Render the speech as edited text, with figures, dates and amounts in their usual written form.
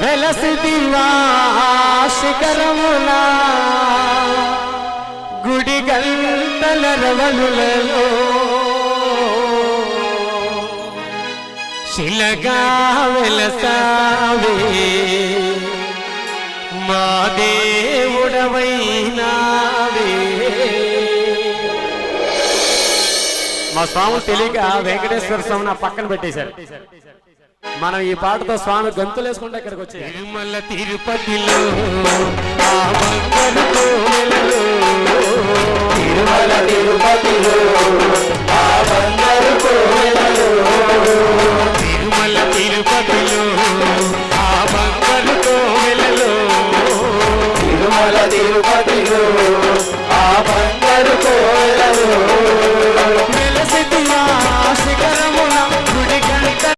వెలసిదివా శిఖరమునా గుడి గంటల రవలులలో శిలగా వెలసావే మా దేవుడవైనావే. మా స్వామి తెలియక వెంకటేశ్వర స్వామిని ఆ పక్కన పెట్టేశారు. మనం ఈ పాటతో స్వామి గంతులు వేసుకుంటే ఇక్కడికి వచ్చి తిరుమల తిరుపతిలో తిరుమల తిరుపతిలో